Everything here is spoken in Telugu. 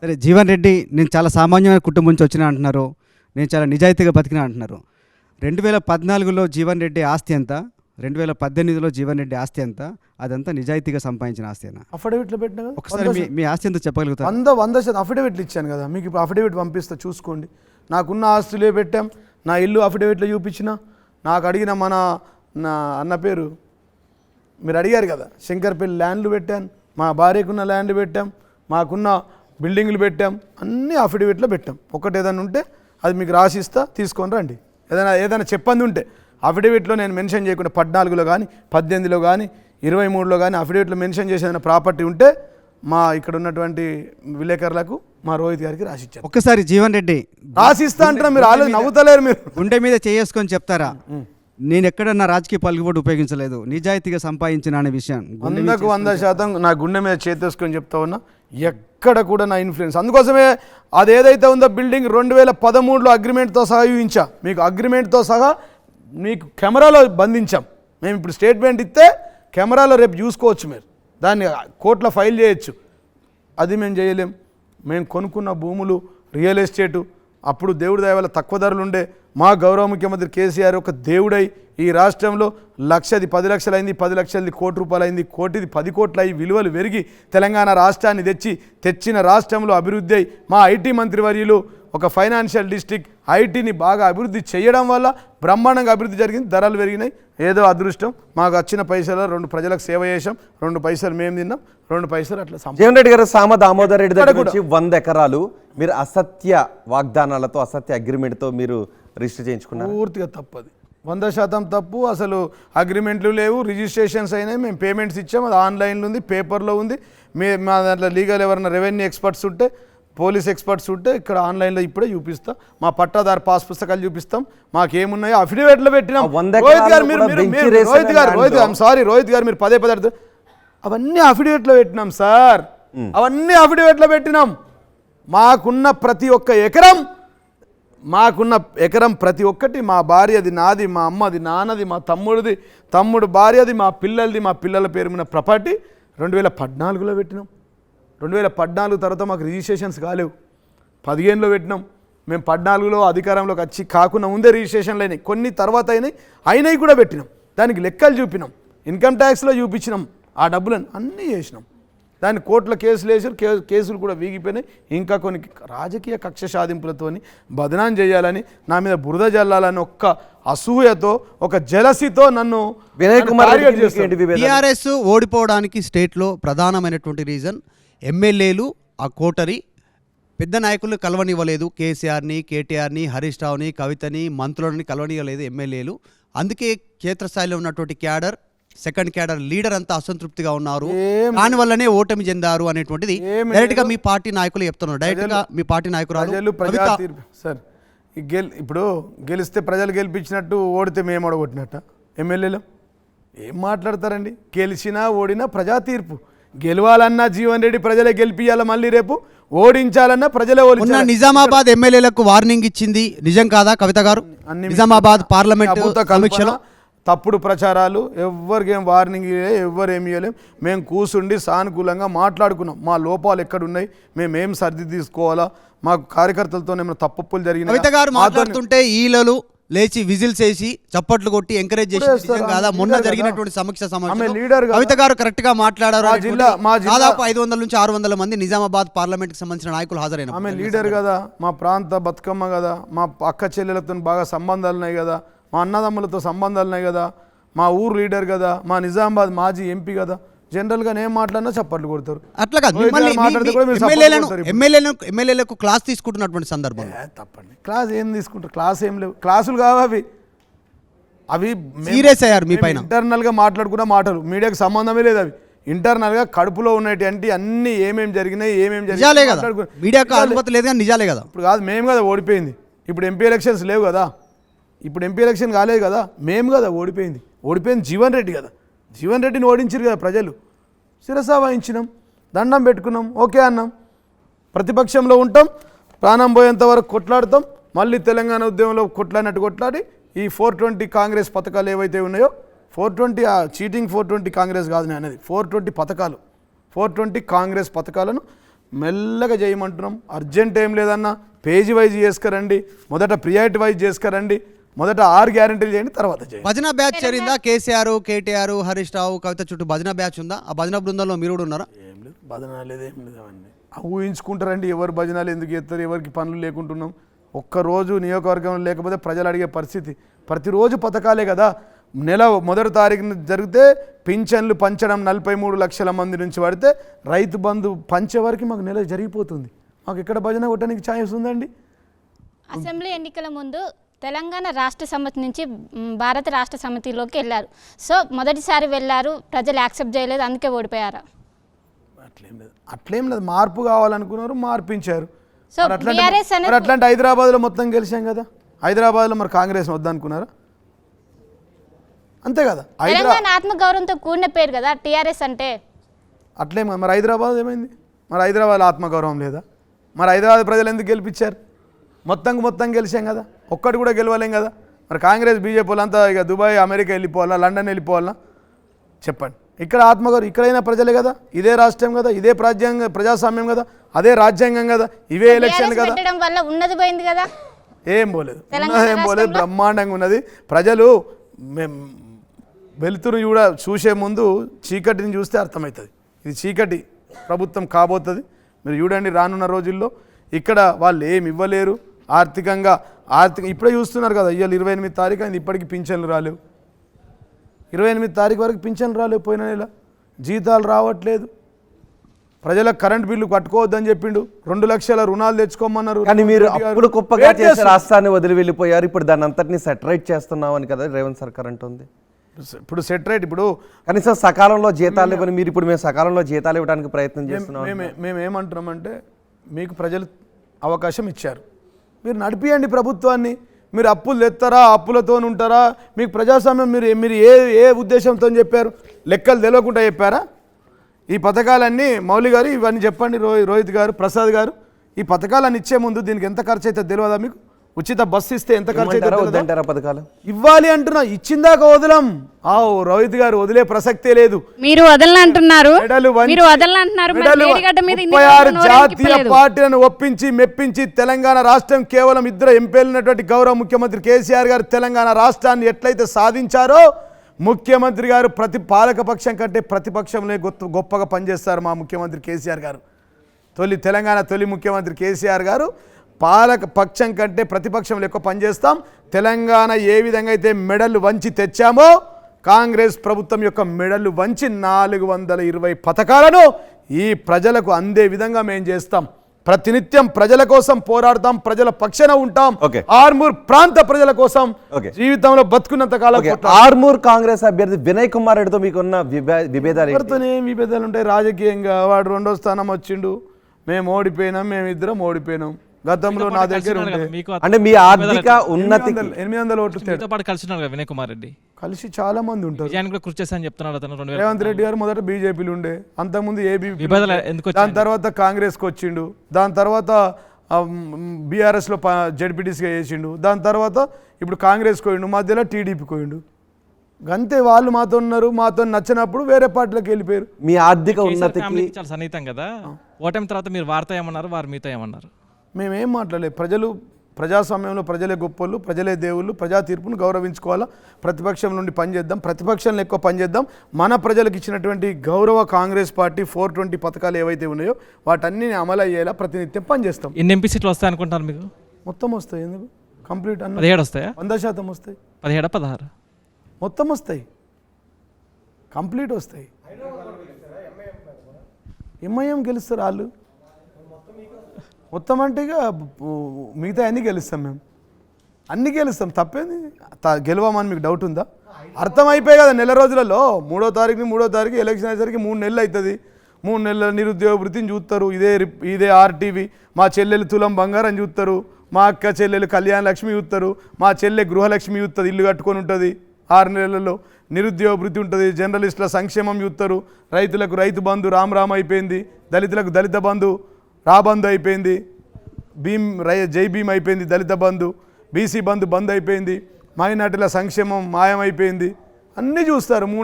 సరే, జీవన్ రెడ్డి నేను చాలా సామాన్యమైన కుటుంబం నుంచి వచ్చినా అంటున్నారు, నేను చాలా నిజాయితీగా బతికినా అంటున్నారు. 2014లో జీవన్ రెడ్డి ఆస్తి ఎంత, 2018లో జీవన్ రెడ్డి ఆస్తి ఎంత, అదంతా నిజాయితీగా సంపాదించిన ఆస్తినా? అఫిడవిట్లో పెట్టినా కదా. ఒకసారి మీ ఆస్తి ఎంత చెప్పగలుగుతారు? 100% అఫిడవిట్లు ఇచ్చాను కదా మీకు. ఇప్పుడు అఫిడవిట్ పంపిస్తా చూసుకోండి. నాకున్న ఆస్తులే పెట్టాం. నా ఇల్లు అఫిడవిట్లో చూపించిన, నాకు అడిగిన మన నా అన్న పేరు మీరు అడిగారు కదా, శంకర్పల్లి ల్యాండ్లు పెట్టాను, మా భార్యకున్న ల్యాండ్ పెట్టాం, మాకున్న బిల్డింగ్లు పెట్టాం, అన్నీ అఫిడవిట్లో పెట్టాం. ఒకటి ఏదైనా ఉంటే అది మీకు రాసిస్తా, తీసుకొని రండి. ఏదైనా చెప్పంది ఉంటే అఫిడవిట్లో నేను మెన్షన్ చేయకుండా 14లో కానీ 18లో కానీ 23లో కానీ అఫిడవిట్లో మెన్షన్ చేసేదైనా ప్రాపర్టీ ఉంటే మా ఇక్కడ ఉన్నటువంటి విలేకరులకు మా రోహిత్ గారికి రాసిచ్చారు. ఒక్కసారి జీవన్ రెడ్డి రాసిస్తా అంటున్నా, మీరు ఆలోచన నవ్వుతలేరు. మీరు గుండె మీద చేసుకొని చెప్తారా, నేను ఎక్కడన్నా రాజకీయ పలుకుబడి ఉపయోగించలేదు, నిజాయితీగా సంపాదించిన అనే విషయం 100% నా గుండె మీద చేతేసుకొని చెప్తా ఉన్నా. ఎక్కడ కూడా నా ఇన్ఫ్లుయెన్స్, అందుకోసమే అది ఏదైతే ఉందో బిల్డింగ్ 2013లో అగ్రిమెంట్తో సహా చూపించా మీకు. అగ్రిమెంట్తో సహా మీకు కెమెరాలో బంధించాం మేము. ఇప్పుడు స్టేట్మెంట్ ఇస్తే కెమెరాలో రేపు చూసుకోవచ్చు, మీరు దాన్ని కోర్టులో ఫైల్ చేయొచ్చు. అది మేము చేయలేం. మేము కొనుక్కున్న భూములు రియల్ ఎస్టేటు అప్పుడు దేవుడి దయ వల్ల తక్కువ ధరలు ఉండే. మా గౌరవ ముఖ్యమంత్రి కేసీఆర్ ఒక దేవుడై ఈ రాష్ట్రంలో 1,00,000ది 10 లక్షలు అయింది, 10 లక్షలది కోటి రూపాయలు అయింది, కోటిది 10 కోట్లు అయ్యి విలువలు పెరిగి తెలంగాణ రాష్ట్రాన్ని తెచ్చిన రాష్ట్రంలో అభివృద్ధి అయి మా ఐటీ మంత్రివర్యులు ఒక ఫైనాన్షియల్ డిస్ట్రిక్ట్ ఐటీని బాగా అభివృద్ధి చేయడం వల్ల బ్రహ్మాండంగా అభివృద్ధి జరిగింది. ధరలు పెరిగినాయి. ఏదో అదృష్టం, మాకు వచ్చిన పైసలు 2 ప్రజలకు సేవ చేసాం, 2 పైసలు మేము తిన్నాం, 2 పైసలు అట్లా. జీవన్ రెడ్డి గారు, సామ దామోదర్ రెడ్డి దగ్గర నుంచి 100 ఎకరాలు మీరు అసత్య వాగ్దానాలతో, అసత్య అగ్రిమెంట్తో మీరు రిజిస్టర్ చేయించుకున్నారు. పూర్తిగా తప్పది, 100% తప్పు. అసలు అగ్రిమెంట్లు లేవు, రిజిస్ట్రేషన్స్ అయినాయి, మేము పేమెంట్స్ ఇచ్చాం, అది ఆన్లైన్లో ఉంది, పేపర్లో ఉంది. మా దాంట్లో లీగల్ ఎవరైనా రెవెన్యూ ఎక్స్పర్ట్స్ ఉంటే, పోలీస్ ఎక్స్పర్ట్స్ ఉంటే ఇక్కడ ఆన్లైన్లో ఇప్పుడే చూపిస్తాం. మా పట్టాదారు పాస్ పుస్తకాలు చూపిస్తాం. మాకేమున్నాయో అఫిడవిట్లో పెట్టినాం. రోహిత్ గారు మీరు పదే అడుగుతారు. అవన్నీ అఫిడవిట్లో పెట్టినాం సార్, అవన్నీ అఫిడవిట్లో పెట్టినాం. మాకున్న ప్రతి ఒక్క ఎకరం ప్రతి ఒక్కటి మా భార్యది, నాది, మా అమ్మది, నాన్నది, మా తమ్ముడు భార్యది, మా పిల్లలది, మా పిల్లల పేరు మీద ప్రాపర్టీ 2014లో పెట్టినాం. 2014 తర్వాత మాకు రిజిస్ట్రేషన్స్ కాలేవు, 15లో పెట్టినాం. మేము 14లో అధికారంలోకి వచ్చి కాకుండా ముందే రిజిస్ట్రేషన్లు అయినాయి, కొన్ని తర్వాత అయినాయి కూడా పెట్టినాం. దానికి లెక్కలు చూపినాం, ఇన్కమ్ ట్యాక్స్లో చూపించినాం, ఆ డబ్బులను అన్నీ చేసినాం. దాన్ని కోర్టులో కేసులు వేసారు, కేసులు కూడా వీగిపోయినాయి. ఇంకా కొన్ని రాజకీయ కక్ష సాధింపులతో బదనాం చేయాలని, నా మీద బురద జల్లాలని ఒక్క అసూయతో, ఒక జలసితో నన్ను టీఆర్ఎస్ ఓడిపోవడానికి స్టేట్లో ప్రధానమైనటువంటి రీజన్ ఎమ్మెల్యేలు ఆ కోటరి పెద్ద నాయకులు కలవనివ్వలేదు. కేసీఆర్ని, కేటీఆర్ని, హరీష్ రావుని, కవితని, మంత్రులని కలవనివ్వలేదు ఎమ్మెల్యేలు. అందుకే క్షేత్రస్థాయిలో ఉన్నటువంటి క్యాడర్, సెకండ్ క్యాడర్ లీడర్ అంతా అసంతృప్తిగా ఉన్నారు, దానివల్లనే ఓటమి చెందారు అనేటువంటిది డైరెక్ట్ గా మీ పార్టీ నాయకులు చెప్తున్నారు. డైరెక్ట్ గా మీ పార్టీ నాయకురాలు సార్, ఇప్పుడు గెలిస్తే ప్రజలు గెలిపించినట్టు, ఓడితే మేము ఓడగొట్టినట్ట ఎమ్మెల్యేలు ఏం మాట్లాడతారండి? గెలిచినా ఓడినా ప్రజా తీర్పు. గెలవాలన్నా జీవన్ రెడ్డి ప్రజలే గెలిపియాలి, మళ్ళీ రేపు ఓడించాలన్నా ప్రజలే ఓడించాలి. నిజామాబాద్ ఎమ్మెల్యేలకు వార్నింగ్ ఇచ్చింది నిజం కాదా కవిత గారు? నిజామాబాద్ పార్లమెంట్ తప్పుడు ప్రచారాలు, ఎవ్వరికేం వార్నింగ్ ఎవ్వరేమి ఇవ్వలేం. మేము కూర్చుండి సానుకూలంగా మాట్లాడుకున్నాం, మా లోపాలు ఎక్కడున్నాయి, మేమేం సర్ది తీసుకోవాలా, మాకు కార్యకర్తలతో ఏమైనా తప్పులు జరిగినాయి. కవిత గారు మాట్లాడుతుంటే ఈలలు లేచి విజిల్స్ వేసి చప్పట్లు కొట్టి ఎంకరేజ్ చేసి కాదా? మొన్న జరిగినటువంటి సమీక్ష సమావేశంలో కవిత గారు కరెక్ట్ గా మాట్లాడారు. దాదాపు 500 నుంచి 600 మంది నిజామాబాద్ పార్లమెంట్ కి సంబంధించిన నాయకులు హాజరైన. ఆమె లీడర్ కదా, మా ప్రాంత బతుకమ్మ కదా, మా అక్క చెల్లెలతో బాగా సంబంధాలు ఉన్నాయి కదా, మా అన్నదమ్ములతో సంబంధాలు ఉన్నాయి కదా, మా ఊరు లీడర్ కదా, మా నిజామాబాద్ మాజీ ఎంపీ కదా, జనరల్గా నేను మాట్లాడినా చప్పట్లు కొడతారు. అట్లా కాదు, ఎమ్మెల్యేలకు క్లాస్ తీసుకుంటున్నటువంటి సందర్భం తప్పండి. క్లాస్ ఏం తీసుకుంటారు? క్లాస్ ఏం లేవు, క్లాసులు కావు అవి సీరియస్ అయ్యారు మీ పైన. ఇంటర్నల్గా మాట్లాడుకున్న మాటలు, మీడియాకి సంబంధమే లేదు. అవి ఇంటర్నల్గా కడుపులో ఉన్నటువంటి అన్ని ఏమేమి జరిగినాయి, నిజాలే కదా, మీడియాకు అనుమతి లేదు కానీ నిజాలే కదా. ఇప్పుడు కాదు, మేము కదా ఓడిపోయింది. ఇప్పుడు ఎంపీ ఎలక్షన్స్ లేవు కదా, ఇప్పుడు ఎంపీ ఎలక్షన్ కాలేదు కదా, మేము కదా ఓడిపోయింది జీవన్ రెడ్డి కదా. జీవన్ రెడ్డిని ఓడించారు కదా ప్రజలు, శిరసా వహించినాం, దండం పెట్టుకున్నాం, ఓకే అన్నాం. ప్రతిపక్షంలో ఉంటాం, ప్రాణం పోయేంత వరకు కొట్లాడతాం. మళ్ళీ తెలంగాణ ఉద్యమంలో కొట్లాడి ఈ 420 కాంగ్రెస్ పథకాలు ఏవైతే ఉన్నాయో, 420 చీటింగ్ 420 కాంగ్రెస్ కాదు నేను అనేది, 420 పథకాలు, 420 కాంగ్రెస్ పథకాలను మెల్లగా చేయమంటున్నాం. అర్జెంట్ ఏం లేదన్నా, పేజీ వైజ్ చేసుకురండి, మొదట ప్రియారిటీ వైజ్ చేసుకురండి, మొదట 6 గ్యారెంటీలు చేయండి, తర్వాత చేయండి. భజన బ్యాచ్ చేరిందా? కేసీఆర్, కేటీఆర్, హరీష్ రావు, కవిత చుట్టూ భజన బ్యాచ్ ఉందా? ఆ భజన బృందంలో మీరు కూడా ఉన్నారా? ఏం లేదు, భజన లేదు, ఏం లేదు, అవన్నీ ఊహించుకుంటారండి. ఎవరు భజనాలు ఎందుకు చేస్తారు, ఎవరికి పనులు లేకుంటున్నాం. ఒక్కరోజు నియోజకవర్గం లేకపోతే ప్రజలు అడిగే పరిస్థితి. ప్రతిరోజు పథకాలే కదా. నెల 1వ తారీఖున జరిగితే పింఛన్లు పంచడం 43 లక్షల మంది నుంచి పడితే రైతు బంధు పంచే వరకు మాకు నెల జరిగిపోతుంది. మాకు ఎక్కడ భజన కొట్టడానికి ఛాన్స్ ఉందండి? అసెంబ్లీ ఎన్నికల ముందు తెలంగాణ రాష్ట్ర సమితి నుంచి భారత రాష్ట్ర సమితిలోకి వెళ్ళారు. సో మొదటిసారి వెళ్ళారు, ప్రజలు యాక్సెప్ట్ చేయలేదు, అందుకే ఓడిపోయారా? అట్లేం లేదు, మార్పు కావాలనుకున్నారు, మార్పించారు. సో బీఆర్ఎస్ అనేది అట్లాంటి హైదరాబాద్లో మొత్తం గెలిచాం కదా. హైదరాబాద్లో మరి కాంగ్రెస్ వద్దనుకున్నారా? అంతే కదా. తెలంగాణ ఆత్మగౌరవంతో కూడిన పేరు కదా టీఆర్ఎస్ అంటే. అట్లేం కదా. మరి హైదరాబాద్ ఏమైంది? మరి హైదరాబాద్లో ఆత్మగౌరవం లేదా? మరి హైదరాబాద్ ప్రజలు ఎందుకు గెలిపించారు? మొత్తం గెలిచాం కదా, ఒక్కటి కూడా గెలవలేం కదా. మరి కాంగ్రెస్ బీజేపీ వాళ్ళంతా ఇక దుబాయ్, అమెరికా వెళ్ళిపోవాలా, లండన్ వెళ్ళిపోవాలా? చెప్పండి. ఇక్కడ ఆత్మగౌరవం ఇక్కడైనా ప్రజలే కదా, ఇదే రాష్ట్రం కదా, ఇదే ప్రజాస్వామ్యం కదా, అదే రాజ్యాంగం కదా, ఇవే ఎలక్షన్ కదా. పెట్టడం వల్ల ఉన్నది పోయింది కదా. ఏం పోలేదు, ఏం పోలేదు, బ్రహ్మాండంగా ఉన్నది. ప్రజలు వెలుతురు కూడా చూసే ముందు చీకటిని చూస్తే అర్థమవుతుంది. ఇది చీకటి ప్రభుత్వం కాబోతుంది. మీరు చూడండి, రానున్న రోజుల్లో ఇక్కడ వాళ్ళు ఏమి ఇవ్వలేరు. ఆర్థికంగా ఇప్పుడే చూస్తున్నారు కదా. ఇవాళ 28 తారీఖు అయింది, ఇప్పటికీ పింఛన్లు రాలేవు. 28 తారీఖు వరకు పింఛన్లు రాలేవు. పోయిన నెల జీతాలు రావట్లేదు. ప్రజలకు కరెంట్ బిల్లు కట్టుకోవద్దని చెప్పిండు. 2 లక్షల రుణాలు తెచ్చుకోమన్నారు. కానీ మీరు అప్పుడు గొప్పగా చేసే రాష్ట్రాన్ని వదిలి వెళ్ళిపోయారు. ఇప్పుడు దాన్ని అంతటిని సెటరేట్ చేస్తున్నామని కదా రేవంత్ సర్కార్ అంటుంది. ఇప్పుడు సెటరేట్, ఇప్పుడు కనీసం సకాలంలో జీతాలు ఇవ్వని మీరు ఇప్పుడు మేము సకాలంలో జీతాలు ఇవ్వడానికి ప్రయత్నం చేస్తున్నాం. మేము ఏమంటున్నామంటే, మీకు ప్రజలు అవకాశం ఇచ్చారు, మీరు నడిపియండి ప్రభుత్వాన్ని. మీరు అప్పులు తెస్తారా, అప్పులతో ఉంటారా? మీకు ప్రజాస్వామ్యం మీరు ఏ ఉద్దేశంతో చెప్పారు? లెక్కలు తెలియకుండా చెప్పారా? ఈ పథకాలన్నీ మౌలి గారు ఇవన్నీ చెప్పండి, రోహిత్ గారు, ప్రసాద్ గారు, ఈ పథకాలన్నీ ఇచ్చే ముందు దీనికి ఎంత ఖర్చు అవుతుందో తెలియదా మీకు? ఉచిత బస్సు ఇస్తే ఎంత ఖర్చు అవుతుందంటారా? పథకాలు ఇవ్వాలి అంటున్నా, ఇచ్చిందాక వదలం. రోహిత్ గారు వదిలే ప్రసక్తే లేదు. మీరు వదలనంటున్నారు, మీరు వదలనంటున్నారు. 36 జాతీయ పార్టీలను ఒప్పించి మెప్పించి తెలంగాణ రాష్ట్రం కేవలం 2 ఎంపీలున్నటువంటి గౌరవ ముఖ్యమంత్రి కేసీఆర్ గారు తెలంగాణ రాష్ట్రాన్ని ఎట్లయితే సాధించారో, ముఖ్యమంత్రి గారు ప్రతి పాలకపక్షం కంటే ప్రతిపక్షంలో గొప్పగా పనిచేస్తారు మా ముఖ్యమంత్రి కేసీఆర్ గారు. తెలంగాణ తొలి ముఖ్యమంత్రి కేసీఆర్ గారు పాలక పక్షం కంటే ప్రతిపక్షంలో ఎక్కువ పనిచేస్తాం. తెలంగాణ ఏ విధంగా అయితే మెడలు వంచి తెచ్చామో, కాంగ్రెస్ ప్రభుత్వం యొక్క మెడలు వంచి 420 పథకాలను ఈ ప్రజలకు అందే విధంగా మేము చేస్తాం. ప్రతినిత్యం ప్రజల కోసం పోరాడతాం, ప్రజల పక్షాన ఉంటాం. ఆర్మూర్ ప్రాంత ప్రజల కోసం జీవితంలో బతుకున్నంత కాలం. ఆర్మూర్ కాంగ్రెస్ అభ్యర్థి వినయ్ కుమార్ రెడ్డితో మీకున్న విభేదాలు? ఏం విభేదాలు ఉంటాయి? రాజకీయంగా వాడు 2వ స్థానం వచ్చిండు, మేము ఓడిపోయినాం, మేమిద్దరం ఓడిపోయినాం. గతంలో నా దగ్గర అంటే మీ ఆర్థిక ఉన్నతి 800 ఓట్లు వినయ్ కుమార్ రెడ్డి కలిసి చాలా మంది ఉంటారు. కృషి చేశారని చెప్తున్నాడు అతను. రేవంత్ రెడ్డి గారు మొదట బీజేపీలు ఉండే, అంతకుముందు ఏబీపీ, దాని తర్వాత కాంగ్రెస్కి వచ్చిండు, దాని తర్వాత బీఆర్ఎస్లో జడ్పీటీసీగా చేసిండు, దాని తర్వాత ఇప్పుడు కాంగ్రెస్కి పోయిండు, మధ్యలో టీడీపీకి పోయిండు. అంతే. వాళ్ళు మాతో ఉన్నారు, మాతో నచ్చినప్పుడు వేరే పార్టీలకు వెళ్ళిపోయారు. మీ ఆర్థిక ఉన్నతికి చాలా సన్నిహితం కదా. ఓటమి తర్వాత మీరు వార్త ఏమన్నారు, వారు మీతో ఏమన్నారు? మేమేం మాట్లాడలేదు. ప్రజాస్వామ్యంలో ప్రజలే గొప్పలు, ప్రజలే దేవుళ్ళు, ప్రజా తీర్పును గౌరవించుకోవాలా. ప్రతిపక్షం నుండి పనిచేద్దాం, ప్రతిపక్షంలో ఎక్కువ పనిచేద్దాం. మన ప్రజలకు ఇచ్చినటువంటి గౌరవ కాంగ్రెస్ పార్టీ 420 పథకాలు ఏవైతే ఉన్నాయో వాటన్నీ అమలు అయ్యేలా ప్రతినిత్యం పనిచేస్తాం. ఎన్ని ఎంపీ సీట్లు వస్తాయి అనుకుంటారు మీకు? మొత్తం వస్తాయి. ఎందుకు? కంప్లీట్ 17 వస్తాయా? 100% వస్తాయి. 17, 16 మొత్తం వస్తాయి, కంప్లీట్ వస్తాయి. ఎంఐఎం గెలుస్తారు వాళ్ళు. మొత్తం అంటే ఇక మిగతా అన్నీ గెలుస్తాం, మేము అన్నీ గెలుస్తాం. తప్పేంది? గెలవమని మీకు డౌట్ ఉందా? అర్థమైపోయి కదా. నెల రోజులలో 3వ తారీఖు ఎలక్షన్ అయ్యేసరికి 3 నెలలు అవుతుంది. 3 నెలల నిరుద్యోగ వృత్తిని చూస్తారు. ఇదే ఆర్టీవీ. మా చెల్లెలు తులం బంగారం చూస్తారు, మా అక్క చెల్లెలు కళ్యాణ లక్ష్మి చూస్తారు, మా చెల్లె గృహలక్ష్మి చూస్తుంది, ఇల్లు కట్టుకొని ఉంటుంది. 6 నెలలలో నిరుద్యోగ వృత్తి ఉంటుంది. జర్నలిస్టుల సంక్షేమం చూస్తారు. రైతులకు రైతు బంధు రామ్ అయిపోయింది, దళితులకు దళిత బంధు రాబంధు అయిపోయింది, జై భీమ్ అయిపోయింది, దళిత బంధు, బీసీ బంధు బంద్ అయిపోయింది, మైనార్టీల సంక్షేమం మాయమైపోయింది. అన్నీ చూస్తారు.